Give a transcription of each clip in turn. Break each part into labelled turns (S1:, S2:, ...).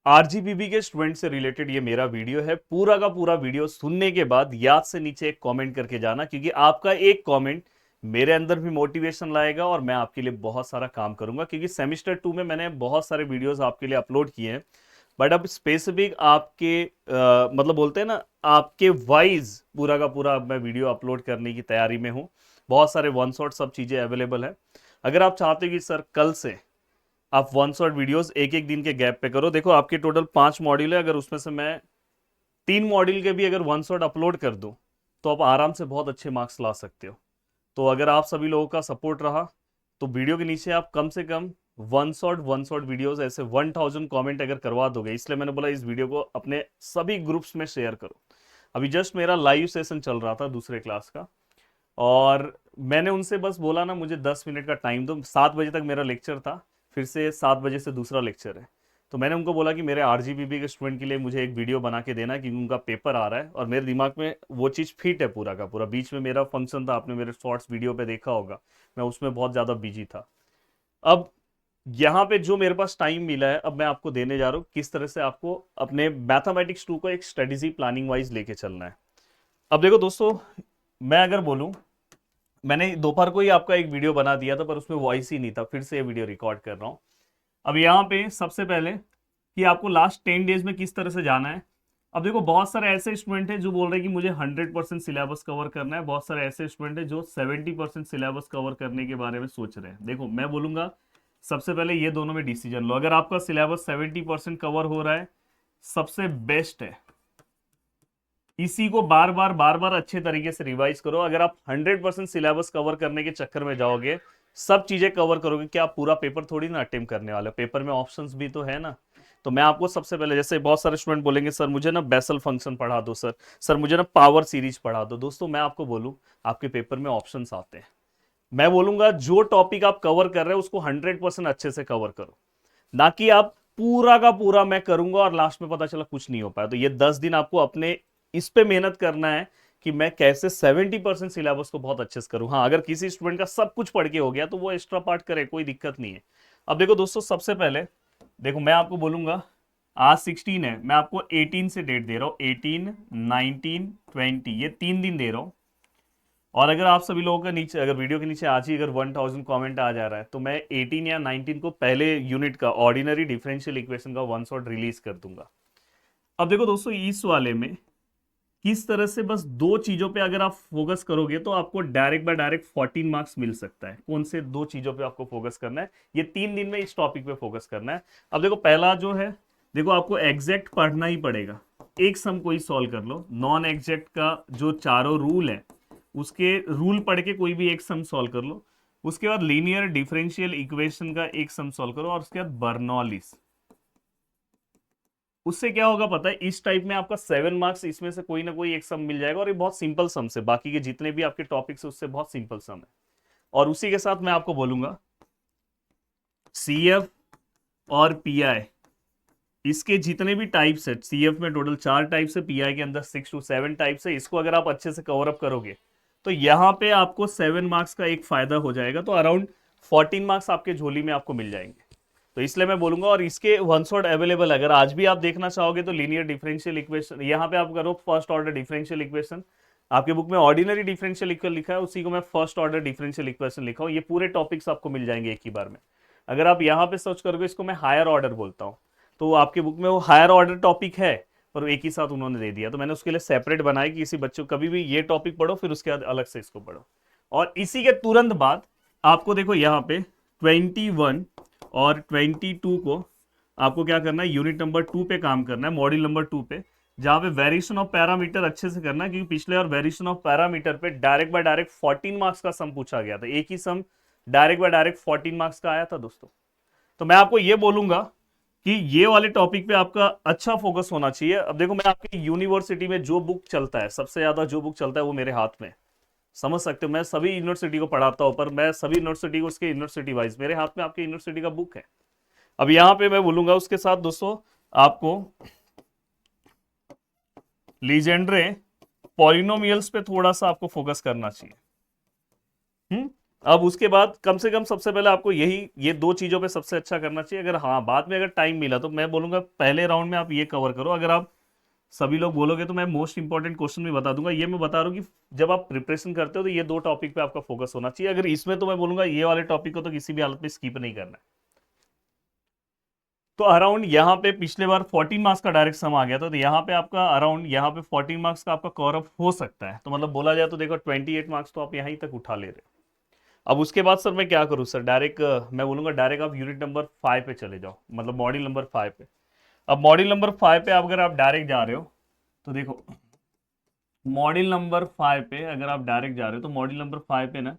S1: आरजीबीबी के स्टूडेंट से रिलेटेड ये मेरा वीडियो है। पूरा का पूरा वीडियो सुनने के बाद याद से नीचे एक कमेंट करके जाना, क्योंकि आपका एक कमेंट मेरे अंदर भी मोटिवेशन लाएगा और मैं आपके लिए बहुत सारा काम करूंगा। क्योंकि सेमेस्टर 2 में मैंने बहुत सारे वीडियोस आपके लिए अपलोड किए हैं, बट अब स्पेसिफिक आपके मतलब बोलते हैं ना, आपके वाइज पूरा का पूरा अब मैं वीडियो अपलोड करने की तैयारी में हूँ। बहुत सारे वन शॉट सब चीज़ें अवेलेबल है। अगर आप चाहते हो कि सर कल से आप वन शॉट वीडियोस एक एक दिन के गैप पे करो, देखो आपके टोटल 5 मॉड्यूल है, अगर उसमें से मैं 3 मॉड्यूल के भी अगर वन शॉट अपलोड कर दूं तो आप आराम से बहुत अच्छे मार्क्स ला सकते हो। तो अगर आप सभी लोगों का सपोर्ट रहा तो वीडियो के नीचे आप कम से कम वन शॉट वीडियोस ऐसे 1000 कमेंट अगर करवा दोगे, इसलिए मैंने बोला इस वीडियो को अपने सभी ग्रुप्स में शेयर करो। अभी जस्ट मेरा लाइव सेशन चल रहा था दूसरे क्लास का, और मैंने उनसे बस बोला ना मुझे 10 मिनट का टाइम दो, 7 बजे तक मेरा लेक्चर था, फिर से 7 बजे से दूसरा लेक्चर है। तो मैंने उनको बोला कि मेरे आरजीबीबी के स्टूडेंट के लिए मुझे एक वीडियो बना के देना, क्योंकि उनका पेपर आ रहा है और मेरे दिमाग में वो चीज़ फिट है पूरा का पूरा। बीच में मेरा फंक्शन था, आपने मेरे शॉर्ट्स वीडियो पे देखा होगा, मैं उसमें बहुत ज़्यादा बिजी था। अब यहाँ पे जो मेरे पास टाइम मिला है, अब मैं आपको देने जा रहा हूँ किस तरह से आपको अपने मैथमेटिक्स 2 को एक स्ट्रेटेजी प्लानिंग वाइज लेके चलना है। अब देखो दोस्तों, मैं अगर बोलूँ, मैंने दोपहर को ही आपका एक वीडियो बना दिया था पर उसमें वॉइस ही नहीं था, फिर से ये वीडियो रिकॉर्ड कर रहा हूँ। अब यहाँ पे सबसे पहले कि आपको लास्ट 10 डेज में किस तरह से जाना है। अब देखो बहुत सारे ऐसे स्टूडेंट हैं जो बोल रहे हैं कि मुझे 100% सिलेबस कवर करना है, बहुत सारे ऐसे स्टूडेंट हैं जो 70% सिलेबस कवर करने के बारे में सोच रहे हैं। देखो मैं बोलूंगा सबसे पहले ये दोनों में डिसीजन लो। अगर आपका सिलेबस 70% कवर हो रहा है, सबसे बेस्ट है इसी को बार बार अच्छे तरीके से रिवाइज करो। अगर आप 100% सिलेबस कवर करने के चक्कर में जाओगे, सब चीजें कवर करोगे, क्या आप पूरा पेपर थोड़ी ना अटेम्प्ट करने वाले हो, पेपर में ऑप्शंस भी तो है ना। तो मैं आपको सबसे पहले, जैसे बहुत सारे स्टूडेंट बोलेंगे सर मुझे ना बेसल फंक्शन पढ़ा दो, सर सर मुझे ना पावर सीरीज पढ़ा दो। दोस्तों मैं आपको बोलूं, आपके पेपर में ऑप्शंस आते हैं। मैं बोलूंगा जो टॉपिक आप कवर कर रहे हो उसको 100% अच्छे से कवर करो, ना कि आप पूरा का पूरा मैं करूंगा और लास्ट में पता चला कुछ नहीं हो पाया। तो ये 10 दिन आपको अपने इस पे मेहनत करना है कि मैं कैसे 70% सिलेबस को बहुत अच्छे से करूं। हाँ, अगर किसी स्टूडेंट का सब कुछ पढ़ के हो गया तो वो एक्स्ट्रा पार्ट करे, कोई दिक्कत नहीं है। अब देखो दोस्तों, सबसे पहले देखो मैं आपको बोलूंगा, आज 16 है, मैं आपको 18 से डेट दे रहा हूं, 18, 19, 20, ये 3 दिन दे रहा हूं। और अगर आप सभी लोगों का नीचे, अगर वीडियो के नीचे आज ही अगर 1000 कमेंट आ जा रहा है, तो मैं 18 या 19 को पहले यूनिट का ऑर्डिनरी डिफरेंशियल इक्वेशन का वन शॉट रिलीज कर दूंगा। अब देखो दोस्तों, इस वाले में किस तरह से बस दो चीजों पे अगर आप फोकस करोगे तो आपको डायरेक्ट बाय डायरेक्ट 14 मार्क्स मिल सकता है। कौन से दो चीजों पे आपको फोकस करना है, ये 3 दिन में इस टॉपिक पे फोकस करना है। अब देखो पहला जो है, देखो आपको एग्जैक्ट पढ़ना ही पड़ेगा। एक सम कोई सॉल्व कर लो, नॉन एग्जैक्ट का जो चारों रूल है उसके रूल पढ़ के कोई भी एक सम सॉल्व कर लो। उसके बाद लीनियर डिफरेंशियल इक्वेशन का एक सम सॉल्व करो, और उसके बाद बर्नौलीज। उससे क्या होगा पता है, इस टाइप में आपका 7 मार्क्स, इसमें से कोई ना कोई एक सम मिल जाएगा, और ये बहुत सिंपल सम से, बाकी के जितने भी आपके टॉपिक्स है उससे बहुत सिंपल सम है। और उसी के साथ मैं आपको बोलूंगा सीएफ और पीआई, इसके जितने भी टाइप्स है, सीएफ में टोटल 4 टाइप्स है, पीआई के अंदर 6 to 7 टाइप्स है, इसको अगर आप अच्छे से कवर अप करोगे तो यहाँ पे आपको 7 मार्क्स का एक फायदा हो जाएगा, तो अराउंड 14 मार्क्स आपके झोली में आपको मिल जाएंगे। तो इसलिए मैं बोलूंगा, और इसके वन शॉट अवेलेबल है, अगर आज भी आप देखना चाहोगे तो लीनियर डिफरेंशियल इक्वेशन, यहाँ पे आप करो फर्स्ट ऑर्डर डिफरेंशियल इक्वेशन। आपके बुक में ऑर्डिनरी डिफरेंशियल इक्वेशन लिखा है, उसी को मैं फर्स्ट ऑर्डर डिफरेंशियल इक्वेशन लिखा हूँ। ये पूरे टॉपिक्स आपको मिल जाएंगे एक ही बार में। अगर आप यहाँ पे सर्च करोगे, इसको मैं हायर ऑर्डर बोलता हूँ, तो आपके बुक में वो हायर ऑर्डर टॉपिक है, पर एक ही साथ उन्होंने दे दिया, तो मैंने उसके लिए सेपरेट बनाया कि किसी बच्चों कभी भी ये टॉपिक पढ़ो फिर उसके बाद अलग से इसको पढ़ो। और इसी के तुरंत बाद आपको देखो यहाँ पे 21 और 22 को आपको क्या करना है, यूनिट नंबर 2 पे काम करना है, मॉड्यूल नंबर 2 पे, जहां पे वेरिएशन ऑफ पैरामीटर अच्छे से करना है, क्योंकि पिछले और वेरिएशन ऑफ पैरामीटर पे डायरेक्ट बाय डायरेक्ट 14 मार्क्स का सम पूछा गया था, एक ही सम डायरेक्ट बाय डायरेक्ट 14 मार्क्स का आया था दोस्तों। तो मैं आपको ये बोलूंगा कि ये वाले टॉपिक पे आपका अच्छा फोकस होना चाहिए। अब देखो, मैं आपकी यूनिवर्सिटी में जो बुक चलता है, सबसे ज्यादा जो बुक चलता है वो मेरे हाथ में है। समझ सकते हो, मैं सभी यूनिवर्सिटी को पढ़ाता हूं, पर मैं सभी यूनिवर्सिटी को उसके यूनिवर्सिटी वाइज, मेरे हाथ में आपके यूनिवर्सिटी का बुक है। अब यहां पे मैं बोलूंगा उसके साथ दोस्तों, आपको लीजेंड्रे पॉलिनोमियल्स पे थोड़ा सा आपको फोकस करना चाहिए। अब उसके बाद कम से कम सबसे पहले आपको ये दो चीजों पे सबसे अच्छा करना चाहिए। अगर हाँ बाद में अगर टाइम मिला तो मैं बोलूंगा पहले राउंड में आप ये कवर करो। अगर आप सभी लोग बोलोगे तो मैं मोस्ट इंपॉर्टेंट क्वेश्चन भी बता दूंगा। ये मैं बता रहा हूँ कि जब आप प्रिपरेशन करते हो तो ये दो टॉपिक पे आपका फोकस होना चाहिए। अगर इसमें तो मैं बोलूंगा ये वाले टॉपिक को तो किसी भी हालत में स्किप नहीं करना है। तो अराउंड यहाँ पे पिछले बार 14 मार्क्स का डायरेक्ट सम आ गया था, तो यहाँ पे आपका अराउंड यहाँ पे 14 मार्क्स का आपका कवर अप हो सकता है। तो मतलब बोला जाए तो देखो 28 मार्क्स तो आप यहीं तक उठा ले रहे हो। अब उसके बाद सर मैं क्या करूँ सर, डायरेक्ट मैं बोलूंगा डायरेक्ट आप यूनिट नंबर 5 पे चले जाओ, मतलब मॉड्यूल नंबर 5 पे। अब मॉड्यूल नंबर 5 पे अगर आप डायरेक्ट जा रहे हो तो देखो, मॉड्यूल नंबर 5 पे अगर आप डायरेक्ट जा रहे हो तो मॉड्यूल नंबर 5 पे ना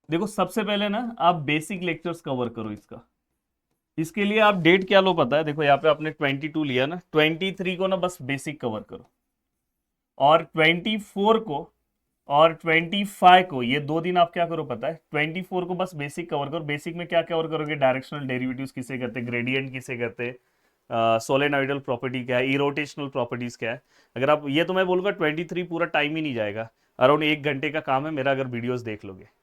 S1: देखो, सबसे पहले ना आप बेसिक लेक्चर्स कवर करो इसका। इसके लिए आप डेट क्या लो पता है, देखो यहाँ पे आपने 22 लिया ना, 23 को ना बस बेसिक कवर करो, और 24 को और 25 को, ये 2 दिन आप क्या करो पता है, 24 को बस बेसिक कवर करो। बेसिक में क्या कवर करोगे, डायरेक्शनल डेरिवेटिव्स किसे कहते हैं, ग्रेडियंट किसे कहते हैं, सोलेनॉइडल प्रॉपर्टी क्या है, इरोटेशनल प्रॉपर्टीज क्या है। अगर आप ये, तो मैं बोलूंगा 23 पूरा टाइम ही नहीं जाएगा, अराउंड 1 घंटे का काम है मेरा, अगर वीडियोस देख लोगे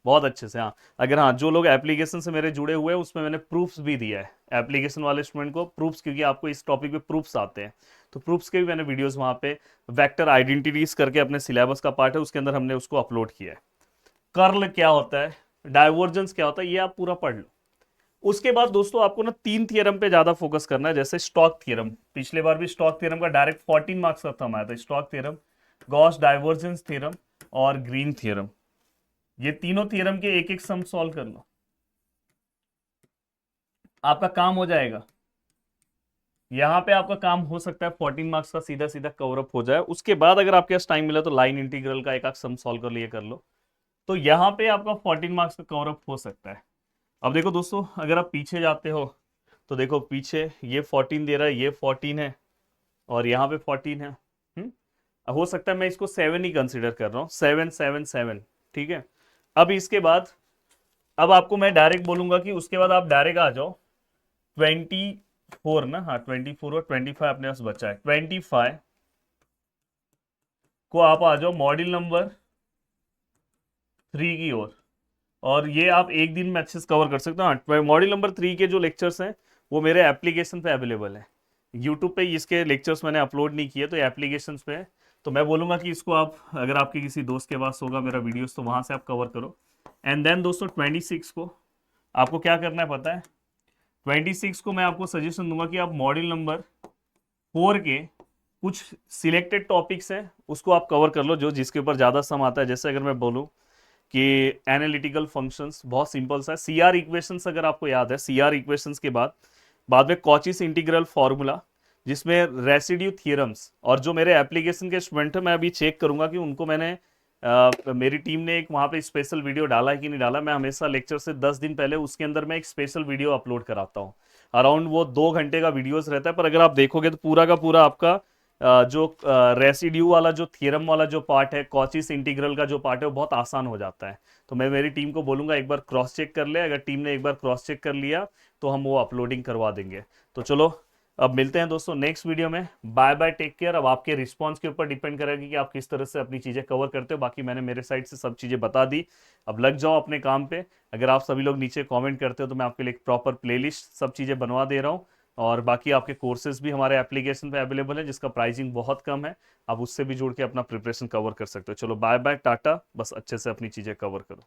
S1: बहुत अच्छे से। हाँ अगर, हाँ जो लोग एप्लीकेशन से मेरे जुड़े हुए हैं उसमें मैंने प्रूफ्स भी दिया है एप्लीकेशन वाले स्टूडेंट को, प्रूफ्स, क्योंकि आपको इस टॉपिक पे प्रूफ्स आते हैं, तो प्रूफ्स के भी मैंने वीडियोस वहाँ पे, वेक्टर आइडेंटिटीज करके अपने सिलेबस का पार्ट है, उसके अंदर हमने उसको अपलोड किया है। कर्ल क्या होता है, डाइवर्जेंस क्या होता है, ये आप पूरा पढ़ लो। उसके बाद दोस्तों आपको ना 3 थियरम पे ज्यादा फोकस करना है, जैसे स्टॉक थ्योरम। पिछले बार भी स्टॉक थ्योरम का डायरेक्ट 14 मार्क्स का थम आया था। Stock theorem, Gauss divergence theorem और ग्रीन थ्योरम, ये तीनों थ्योरम के एक एक सम सॉल्व कर लो, आपका काम हो जाएगा। यहां पे आपका काम हो सकता है 14 मार्क्स का सीधा सीधा कवर अप हो जाए। उसके बाद अगर आपके पास टाइम मिला तो लाइन इंटीग्रल का एक आध सम सॉल्व कर लिए कर लो, तो यहां पे आपका 14 मार्क्स का कवर अप हो सकता है। अब देखो दोस्तों, अगर आप पीछे जाते हो तो देखो पीछे ये 14 दे रहा है, ये 14 है और यहाँ पे 14 है। हो सकता है मैं इसको 7 ही कंसिडर कर रहा हूँ, 7 7 7, ठीक है। अब इसके बाद, अब आपको मैं डायरेक्ट बोलूंगा कि उसके बाद आप डायरेक्ट आ जाओ 24 ना, हाँ 24 और 25 अपने पास बचा है। 25 को आप आ जाओ मॉड्यूल नंबर 3 की ओर, और ये आप एक दिन में अच्छे से कवर कर सकते हो। हाँ मॉड्यूल नंबर 3 के जो लेक्चर्स हैं वो मेरे एप्लीकेशन पे अवेलेबल है, यूट्यूब पे इसके लेक्चर्स मैंने अपलोड नहीं किए, तो एप्लीकेशन पे है। तो मैं बोलूंगा कि इसको आप, अगर आपके किसी दोस्त के पास होगा मेरा वीडियोस, तो वहां से आप कवर करो। एंड देन दोस्तों 26 को आपको क्या करना है पता है, 26 को मैं आपको सजेशन दूंगा कि आप मॉड्यूल नंबर 4 के कुछ सिलेक्टेड टॉपिक्स हैं उसको आप कवर कर लो, जो जिसके ऊपर ज़्यादा सम आता है। जैसे अगर मैं बोलूँ कि एनालिटिकल फंक्शंस, बहुत सिंपल सा है। सीआर इक्वेशंस अगर आपको याद है, सीआर इक्वेशंस के बाद बाद में कॉचीस इंटीग्रल फार्मूला, जिसमें रेसिड्यू थियरम्स, और जो मेरे एप्लीकेशन के स्टूडेंट हैं मैं अभी चेक करूंगा कि उनको मैंने मेरी टीम ने एक वहाँ पे स्पेशल वीडियो डाला है कि नहीं डाला। मैं हमेशा लेक्चर से 10 दिन पहले उसके अंदर मैं एक स्पेशल वीडियो अपलोड कराता हूँ। अराउंड वो 2 घंटे का वीडियोस रहता है, पर अगर आप देखोगे तो पूरा का पूरा आपका जो रेसिड्यू वाला जो थियरम वाला जो पार्ट है, कॉचीस इंटीग्रल का जो पार्ट है, वो बहुत आसान हो जाता है। तो मैं मेरी टीम को बोलूंगा एक बार क्रॉस चेक कर ले, अगर टीम ने एक बार क्रॉस चेक कर लिया तो हम वो अपलोडिंग करवा देंगे। तो चलो अब मिलते हैं दोस्तों नेक्स्ट वीडियो में। Bye bye, take care. अब आपके रिस्पॉन्स के ऊपर डिपेंड करेगा कि आप किस तरह से अपनी चीज़ें कवर करते हो। बाकी मैंने मेरे साइड से सब चीज़ें बता दी, अब लग जाओ अपने काम पे। अगर आप सभी लोग नीचे कमेंट करते हो तो मैं आपके लिए एक प्रॉपर प्लेलिस्ट सब चीज़ें बनवा दे रहा हूँ। और बाकी आपके कोर्सेज भी हमारे एप्लीकेशन पे अवेलेबल है, जिसका प्राइसिंग बहुत कम है, आप उससे भी जुड़ के अपना प्रिपरेशन कवर कर सकते हो। चलो बाय बाय, टाटा, बस अच्छे से अपनी चीज़ें कवर करो।